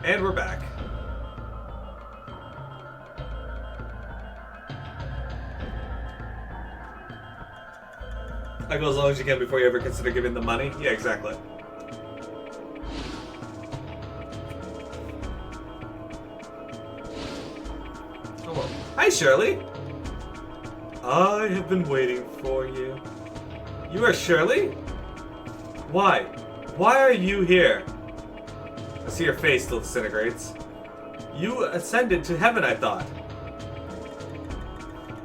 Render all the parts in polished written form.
And we're back. I go as long as you can before you ever consider giving them money? Yeah, exactly. Oh, well. Hi, Shirley! I have been waiting for you. You are Shirley? Why? Why are you here? I see your face still disintegrates. You ascended to heaven, I thought.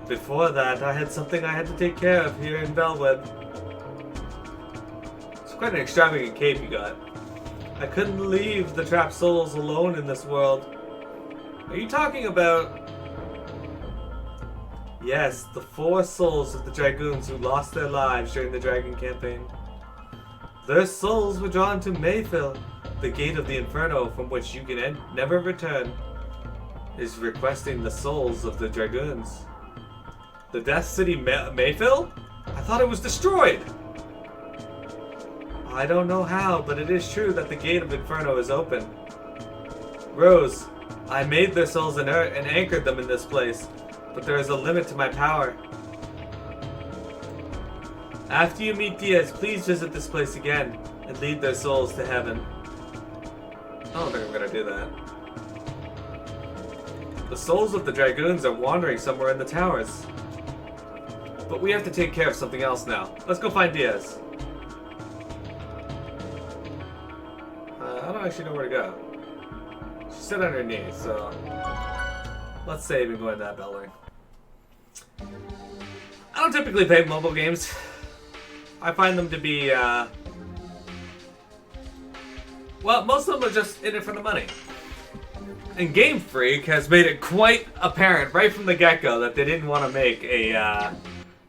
Before that, I had something I had to take care of here in Vellweb. It's quite an extravagant cape you got. I couldn't leave the trapped souls alone in this world. Are you talking about... Yes, the 4 souls of the Dragoons who lost their lives during the Dragon campaign. Their souls were drawn to Mayfill, the gate of the Inferno from which you can never return, is requesting the souls of the Dragoons. The Death City Mayfill? I thought it was destroyed! I don't know how, but it is true that the gate of Inferno is open. Rose, I made their souls inert and anchored them in this place, but there is a limit to my power. After you meet Diaz, please visit this place again and lead their souls to heaven. I don't think I'm gonna do that. The souls of the Dragoons are wandering somewhere in the towers. But we have to take care of something else now. Let's go find Diaz. I don't actually know where to go. She said on her knees, so... Let's save and go into that bell ring. I don't typically play mobile games. I find them to be, well, most of them are just in it for the money. And Game Freak has made it quite apparent right from the get-go that they didn't want to make a,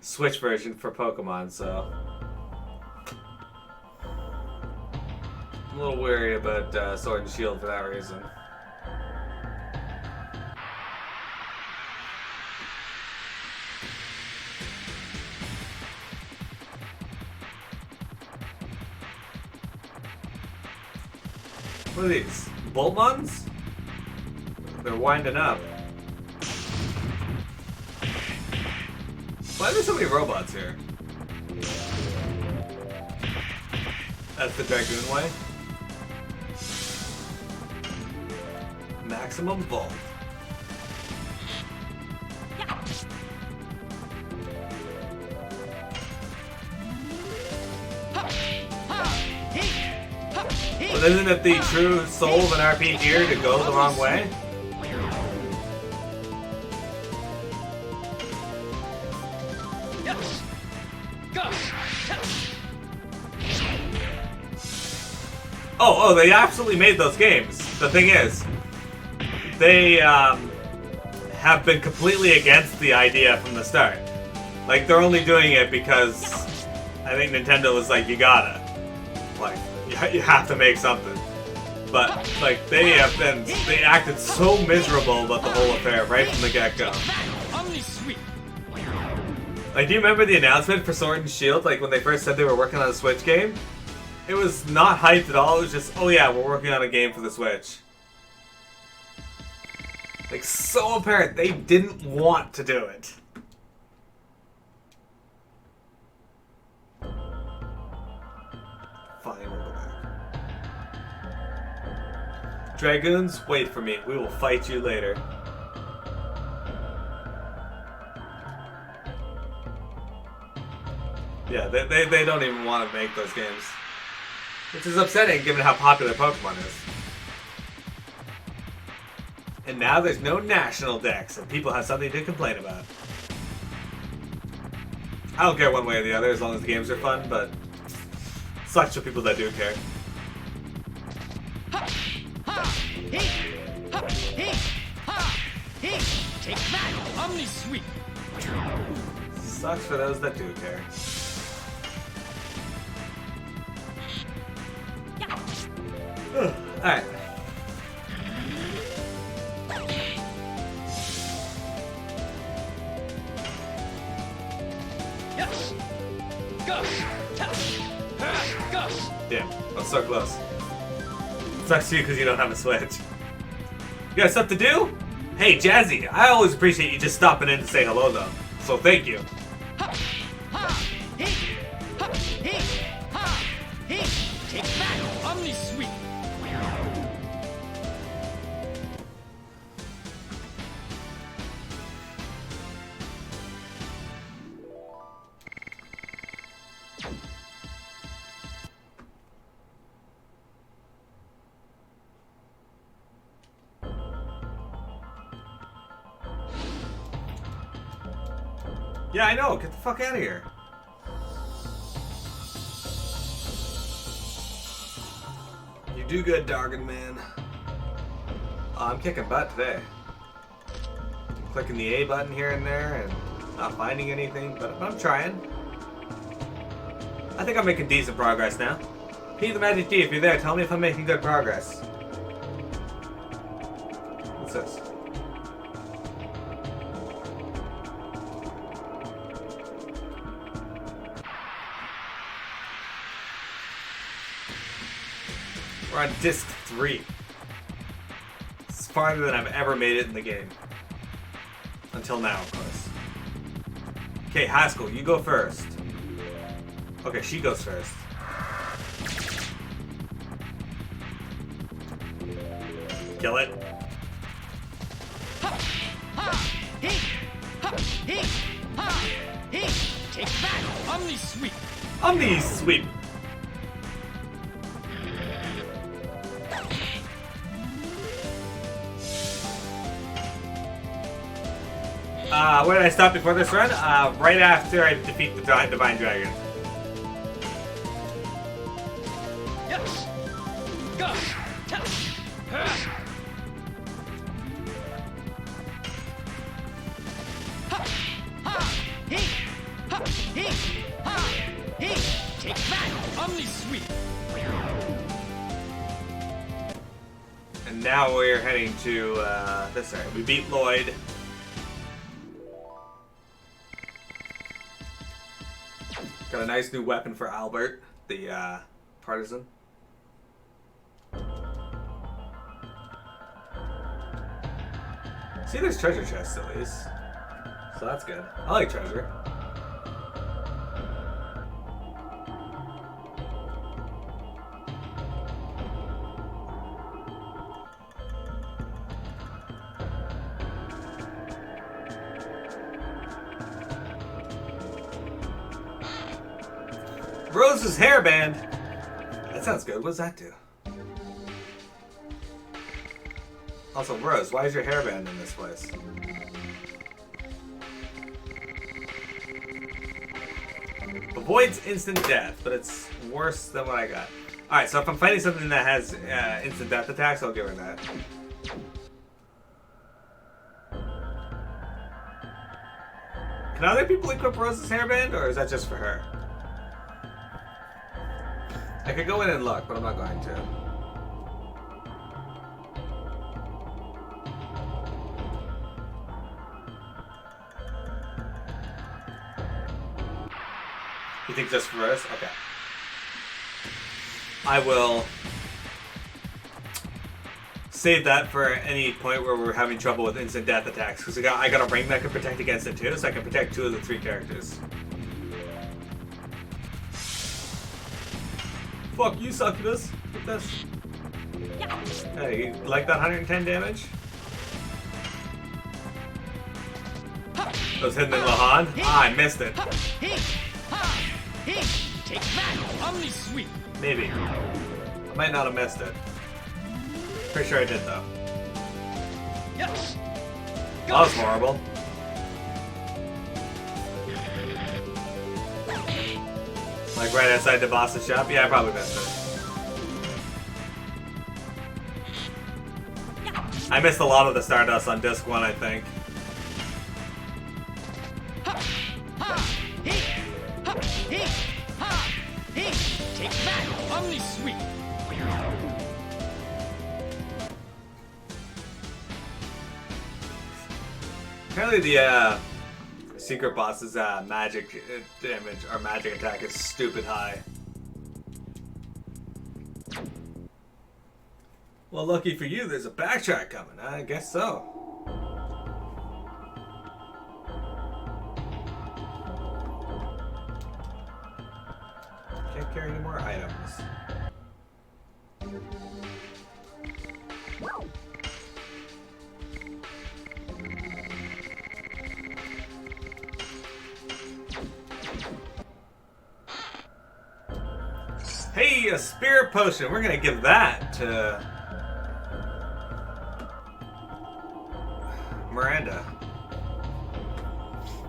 Switch version for Pokemon, so... I'm a little wary about, Sword and Shield for that reason. What are these? Boltmons? They're winding up. Why are there so many robots here? That's the Dragoon way. Maximum Volt. Well, isn't it the true soul of an RPG to go the wrong way? Oh, they absolutely made those games. The thing is, they have been completely against the idea from the start. Like, they're only doing it because I think Nintendo was like, you gotta. Like, you have to make something. But, like, they acted so miserable about the whole affair right from the get-go. Like, do you remember the announcement for Sword and Shield? Like, when they first said they were working on a Switch game? It was not hyped at all, it was just, oh yeah, we're working on a game for the Switch. Like, so apparent, they didn't want to do it. Fine, we'll go back. Dragoons, wait for me. We will fight you later. Yeah, they don't even want to make those games. Which is upsetting given how popular Pokemon is. And now there's no national dex, and people have something to complain about. I don't care one way or the other as long as the games are fun, but sucks for people that do care. Take that, Omni Sweep. Sucks for those that do care. Alright. Damn, that's so close. Sucks to you because you don't have a Switch. You got stuff to do? Hey, Jazzy, I always appreciate you just stopping in to say hello, though. So thank you. Take that, Omni Sweep. Yeah, I know. Get the fuck out of here. You do good, Dragoon, man. Oh, I'm kicking butt today. I'm clicking the A button here and there and not finding anything, but I'm trying. I think I'm making decent progress now. P the Magic D, if you're there, tell me if I'm making good progress. What's this? We're on disc 3. It's farther than I've ever made it in the game. Until now, of course. Okay, Haskell, you go first. Okay, she goes first. Kill it. Take that, Omni Sweep. Omni Sweep. Where did I stop before this run? Right after I defeat the Divine Dragon. Yes. Go. Take that, Omni Sweep. And now we're heading to this area. We beat Lloyd. Got a nice new weapon for Albert, the partisan. See, there's treasure chests at least. So that's good. I like treasure. Rose's hairband. That sounds good. What does that do? Also, Rose, why is your hairband in this place? Avoids instant death, but it's worse than what I got. Alright, so if I'm fighting something that has instant death attacks, I'll give her that. Can other people equip Rose's hairband, or is that just for her? I could go in and look, but I'm not going to. You think just for us? Okay. I will save that for any point where we're having trouble with instant death attacks, because I got a ring that can protect against it too, so I can protect 2 of the 3 characters. Fuck you, Succubus. Get this. Hey, you like that 110 damage? That was hidden in Lahan? Ah, I missed it. Take that, Omni Sweep. Maybe. I might not have missed it. Pretty sure I did, though. Yes. That was horrible. Like right outside the boss's shop? Yeah, I probably missed it. I missed a lot of the Stardust on disc 1, I think. Take that, Omni Sweep. Apparently the secret boss's magic damage or magic attack is stupid high. Well, lucky for you, there's a backtrack coming. I guess so. Can't carry any more items. Hey, a spirit potion. We're gonna give that to Miranda.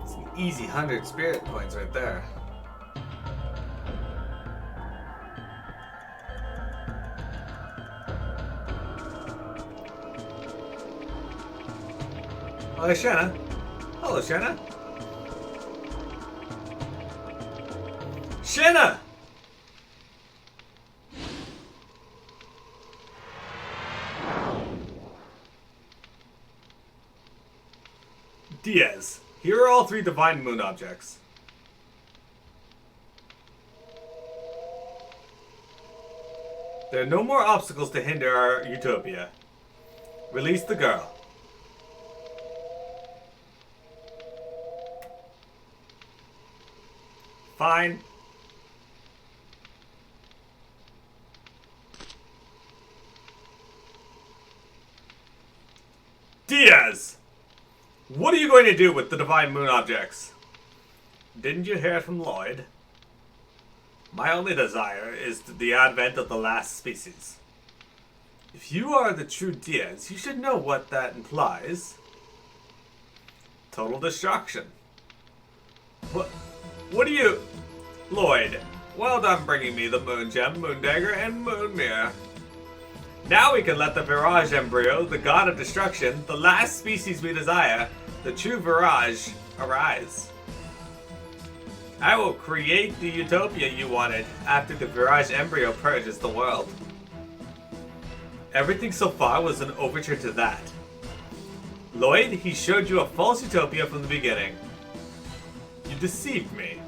It's an easy 100 spirit points right there. Oh, there's Shanna. Hello, Shanna. Shanna! Diaz, here are all 3 divine moon objects. There are no more obstacles to hinder our utopia. Release the girl. Fine. Diaz! What are you going to do with the divine moon objects? Didn't you hear it from Lloyd? My only desire is the advent of the last species. If you are the true Diaz, you should know what that implies. Total destruction. What do you... Lloyd, well done bringing me the Moon Gem, Moon Dagger, and Moon Mirror. Now we can let the Virage Embryo, the god of destruction, the last species we desire, the true Virage, arise. I will create the utopia you wanted after the Virage Embryo purges the world. Everything so far was an overture to that. Lloyd, he showed you a false utopia from the beginning. You deceived me.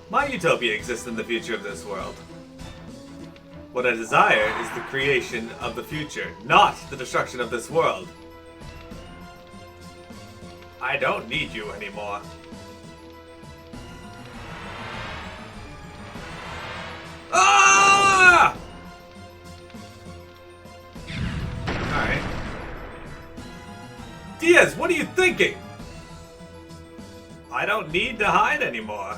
My utopia exists in the future of this world. What I desire is the creation of the future, not the destruction of this world. I don't need you anymore. Ah! Alright. Diaz, what are you thinking? I don't need to hide anymore.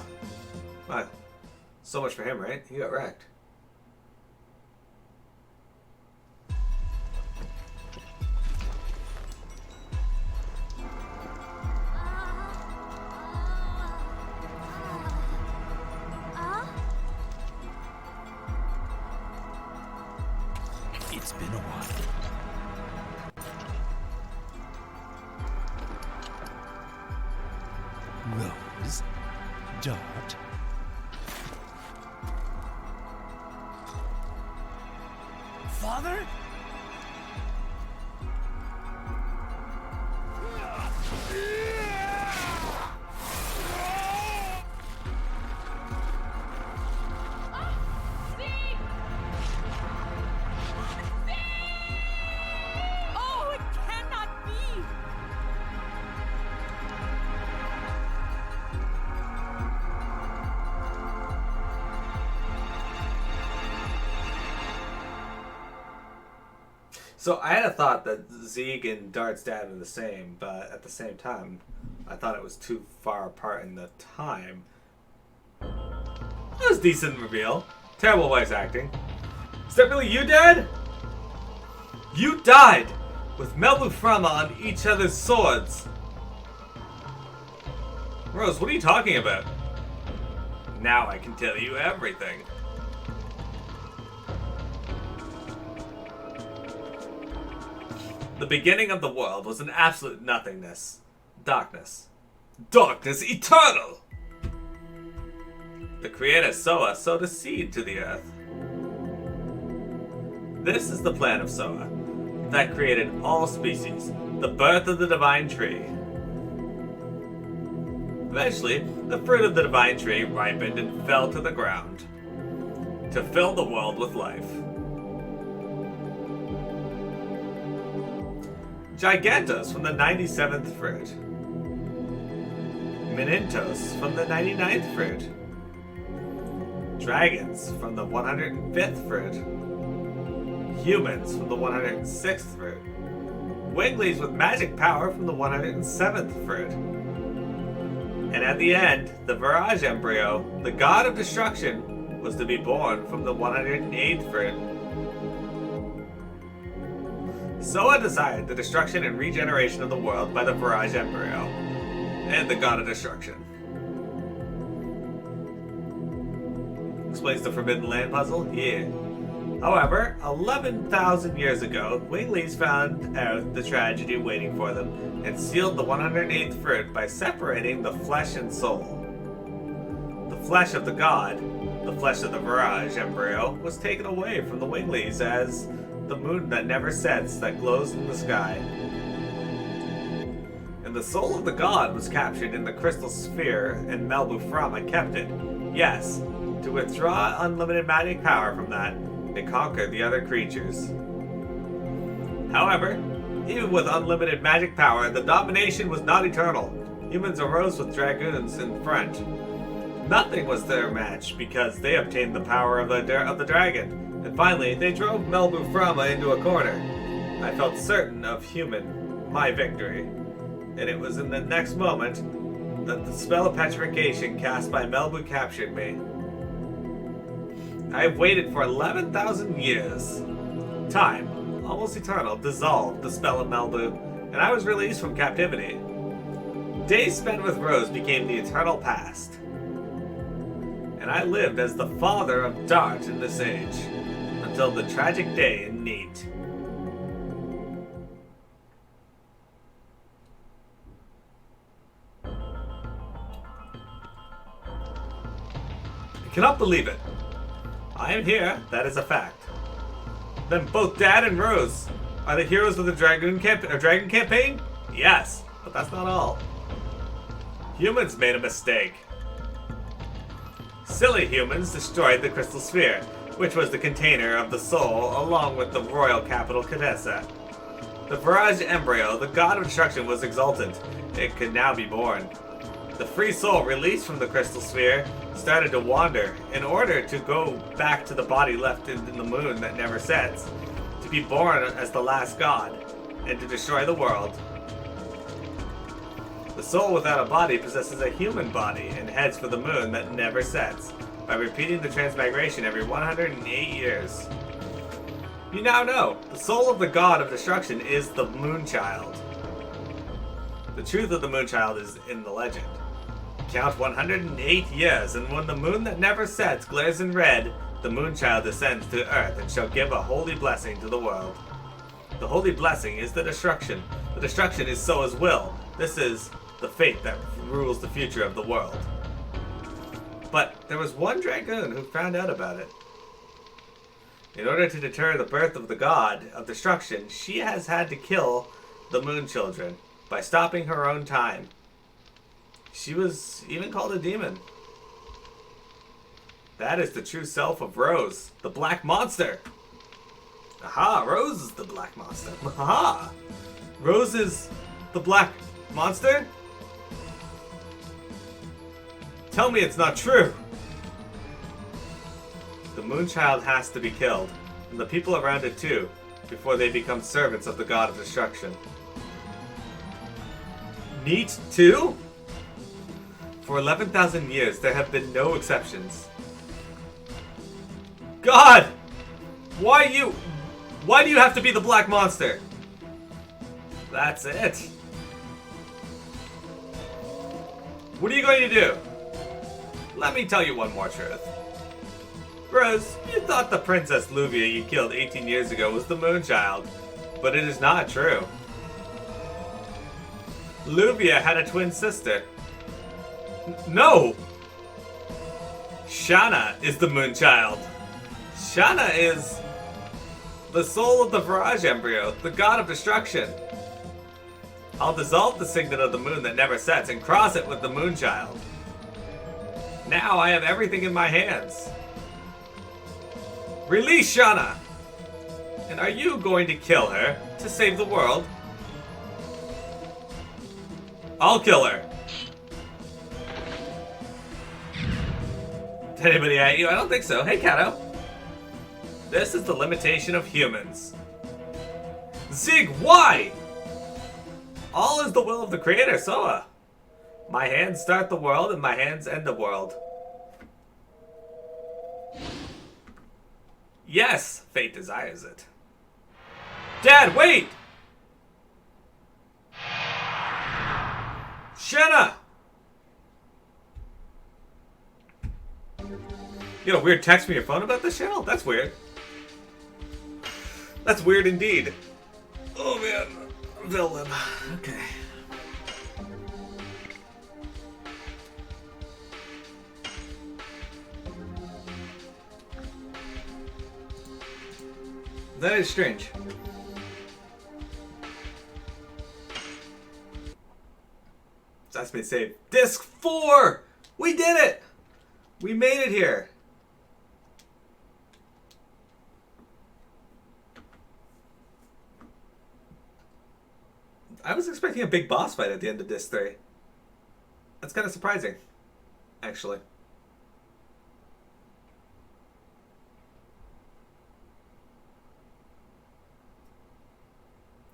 So much for him, right? He got wrecked. It's been a while. Rose, Dart. Father? Oh, it cannot be! So I had a thought that Zeke and Dart's dad are the same, but at the same time, I thought it was too far apart in the time. That was a decent reveal. Terrible voice acting. Is that really you, Dad? You died with Melbuframa on each other's swords. Rose, what are you talking about? Now I can tell you everything. The beginning of the world was an absolute nothingness. Darkness. Darkness eternal! The creator Soa sowed a seed to the earth. This is the plan of Soa that created all species, the birth of the divine tree. Eventually, the fruit of the divine tree ripened and fell to the ground to fill the world with life. Gigantos from the 97th fruit. Menintos from the 99th fruit. Dragons from the 105th fruit. Humans from the 106th fruit. Winglies with magic power from the 107th fruit. And at the end, the Virage embryo, the god of destruction, was to be born from the 108th fruit. Soa desired the destruction and regeneration of the world by the Virage embryo and the god of destruction. Explains the Forbidden Land puzzle? Yeah. However, 11,000 years ago, Winglies found out the tragedy waiting for them and sealed the 108th fruit by separating the flesh and soul. The flesh of the god, the flesh of the Virage embryo, was taken away from the Winglies as the moon that never sets that glows in the sky. And the soul of the god was captured in the crystal sphere, and Melbuframa kept it. Yes, to withdraw unlimited magic power from that, and conquer the other creatures. However, even with unlimited magic power, the domination was not eternal. Humans arose with Dragoons in front. Nothing was their match because they obtained the power of the dragon, and finally they drove Melbuframa into a corner. I felt certain of my victory, and it was in the next moment that the spell of petrification cast by Melbu captured me. I have waited for 11,000 years. Time, almost eternal, dissolved the spell of Melbu, and I was released from captivity. Days spent with Rose became the eternal past. And I lived as the father of Dart in this age, until the tragic day in Neat. I cannot believe it. I am here, that is a fact. Then both Dad and Rose are the heroes of the Dragon campaign? Yes, but that's not all. Humans made a mistake. Silly humans destroyed the crystal sphere, which was the container of the soul, along with the royal capital Cadessa. The Virage embryo, the god of destruction, was exultant. It could now be born. The free soul released from the crystal sphere started to wander in order to go back to the body left in the moon that never sets, to be born as the last god, and to destroy the world. The soul without a body possesses a human body and heads for the moon that never sets, by repeating the transmigration every 108 years. You now know, the soul of the god of destruction is the Moonchild. The truth of the Moonchild is in the legend. Count 108 years, and when the moon that never sets glares in red, the Moonchild descends to Earth and shall give a holy blessing to the world. The holy blessing is the destruction. The destruction is Soa's will. This is the fate that rules the future of the world. But there was one Dragoon who found out about it. In order to deter the birth of the god of destruction, she has had to kill the Moon Children by stopping her own time. She was even called a demon. That is the true self of Rose, the Black Monster. Aha, Rose is the Black Monster. Aha! Rose is the Black Monster? Tell me it's not true! The Moonchild has to be killed, and the people around it too, before they become servants of the god of destruction. Neat too? For 11,000 years, there have been no exceptions. God! Why do you have to be the Black Monster? That's it. What are you going to do? Let me tell you one more truth. Rose, you thought the Princess Luvia you killed 18 years ago was the Moonchild, but it is not true. Luvia had a twin sister. No! Shanna is the Moonchild. Shanna is the soul of the Virage embryo, the god of destruction. I'll dissolve the signet of the moon that never sets and cross it with the Moonchild. Now I have everything in my hands. Release Shanna! And are you going to kill her to save the world? I'll kill her. Did anybody at you? I don't think so. Hey, Kato. This is the limitation of humans. Zig, why? All is the will of the creator, Soa. My hands start the world and my hands end the world. Yes, fate desires it. Dad, wait! Shenna! You got a weird text from your phone about this channel? That's weird. That's weird indeed. Oh man. Vellweb. Okay. That is strange. That's me save. Disc 4! We did it! We made it here. I was expecting a big boss fight at the end of Disc 3. That's kind of surprising, actually.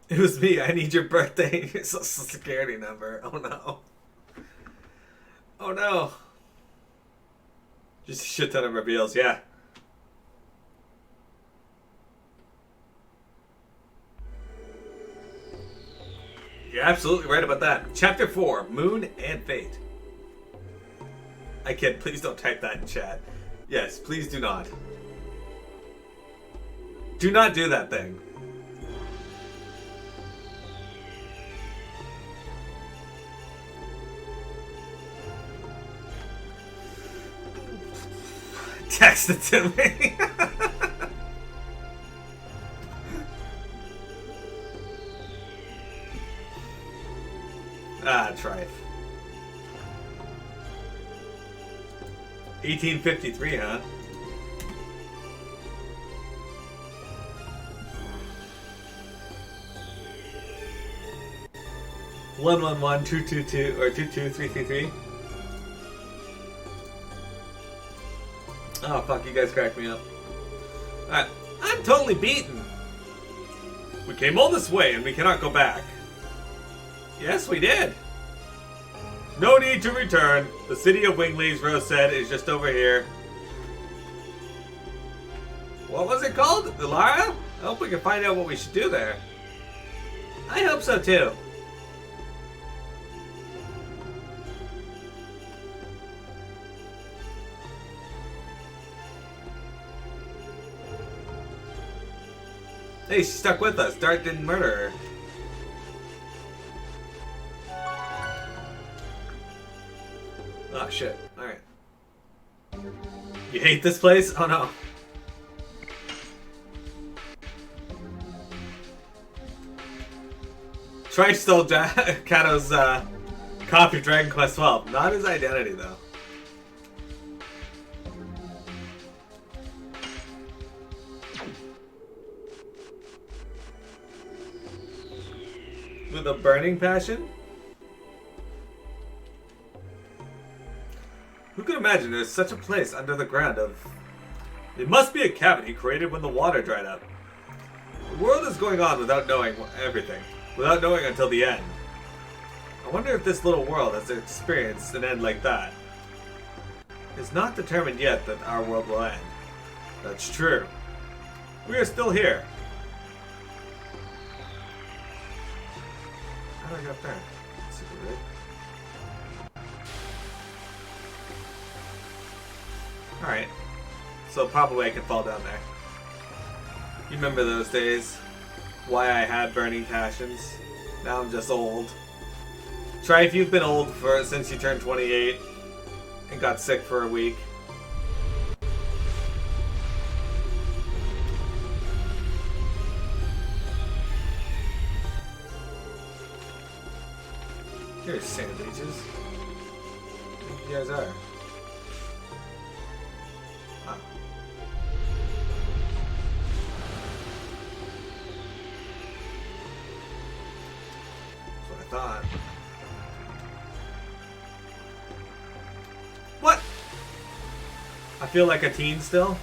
It was me. I need your birthday social security number. Oh no. Oh no. Just a shit ton of reveals, yeah. You're absolutely right about that. Chapter 4, Moon and Fate. I kid, please don't type that in chat. Yes, please do not. Do not do that thing. Text it to me. Ah, trife. 1853, huh? One one one 222 or 22333. Oh fuck! You guys cracked me up. Alright, I'm totally beaten. We came all this way and we cannot go back. Yes, we did. No need to return. The city of Wingleys, Rose said, is just over here. What was it called? Ilara? I hope we can find out what we should do there. I hope so too. Hey, she stuck with us. Dart didn't murder her. Oh shit. Alright. You hate this place? Oh no. Trife stole Kato's copy of Dragon Quest 12. Not his identity though. With a burning passion? Who could imagine there's such a place under the ground of... It must be a cavity created when the water dried up. The world is going on without knowing everything. Without knowing until the end. I wonder if this little world has experienced an end like that. It's not determined yet that our world will end. That's true. We are still here. How do I get up there? Super weird. Alright. So probably I can fall down there. You remember those days? Why I had burning passions? Now I'm just old. Try if you've been old since you turned 28 and got sick for a week. Here's sand leeches. I think you guys are. Huh. That's what I thought. I feel like a teen still.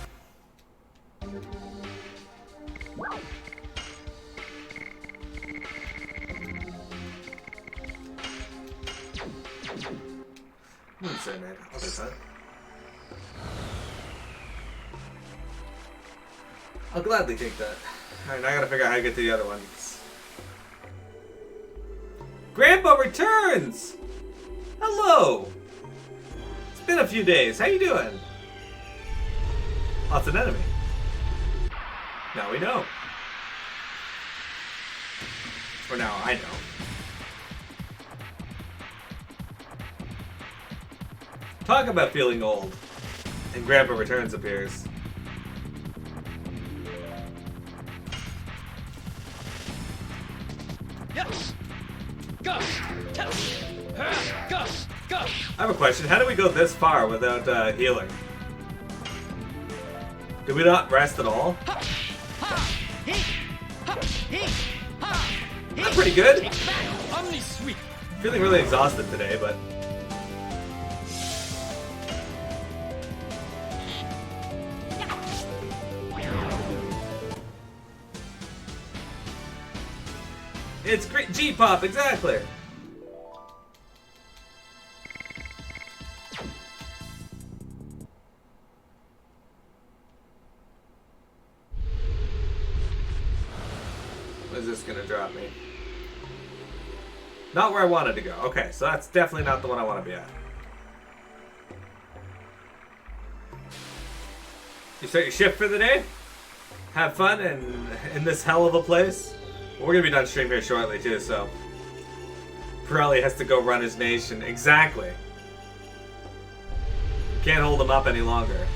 Cyanide. I'll take that. I'll gladly take that. Alright, now I gotta figure out how to get to the other ones. Grandpa returns! Hello! It's been a few days. How you doing? Oh, it's an enemy. Now we know. Or now I know. Talk about feeling old. And Grandpa Returns appears. Go! Go! I have a question. How do we go this far without healing? Did we not rest at all? I'm pretty good. Feeling really exhausted today, but... It's great G-pop, exactly. What is this gonna drop me? Not where I wanted to go. Okay, so that's definitely not the one I want to be at. You start your shift for the day? Have fun in this hell of a place? Well, we're gonna be done stream here shortly too, so Pirelli has to go run his nation. Exactly. Can't hold him up any longer.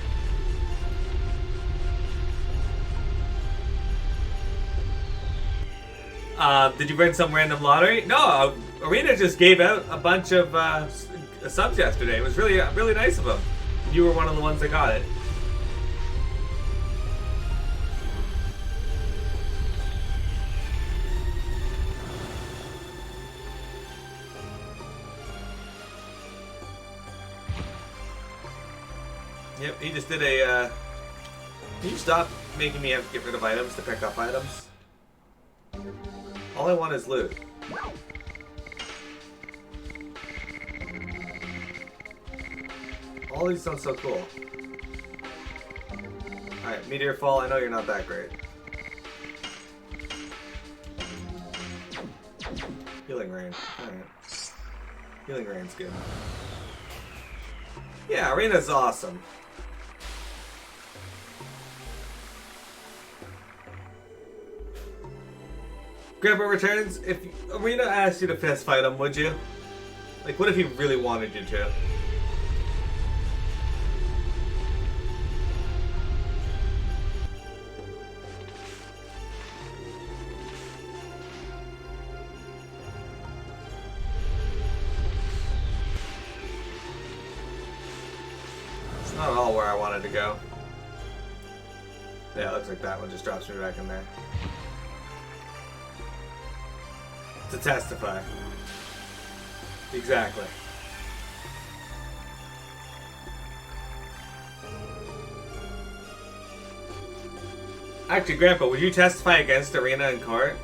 Did you win some random lottery? No, Arena just gave out a bunch of subs yesterday. It was really nice of them. You were one of the ones that got it. Yep, he just did a, Can you stop making me have to get rid of items to pick up items? All I want is loot. All these sound so cool. Alright, Meteor Fall, I know you're not that great. Healing Rain. Alright. Healing Rain's good. Yeah, Arena's awesome. Grandpa Returns, if Arena asked you to fist fight him, would you? Like, what if he really wanted you to? It's not at all where I wanted to go. Yeah, it looks like that one just drops me back in there. To testify. Exactly. Actually, Grandpa, would you testify against Arena in court?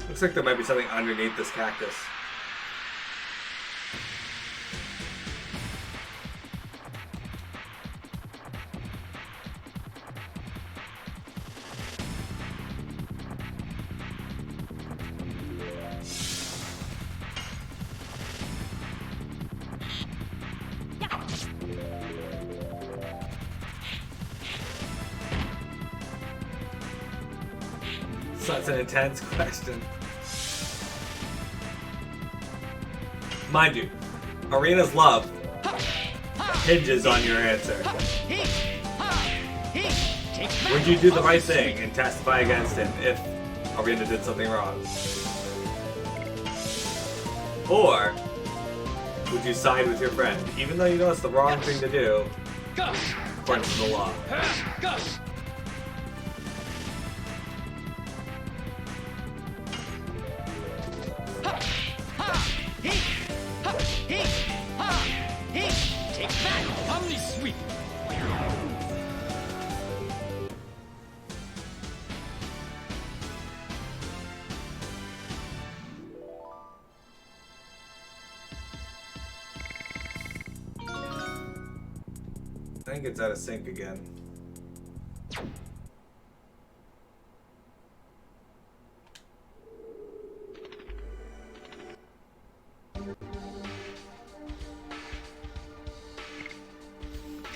Looks like there might be something underneath this cactus. Such an intense question. Mind you, Arena's love hinges on your answer. Would you do the right thing and testify against him if Arena did something wrong. Or would you side with your friend, even though you know it's the wrong thing to do, Go! according to the law? Go! Take that! Omni sweep! I think it's out of sync again.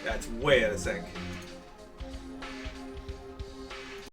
Yeah, it's way out of sync.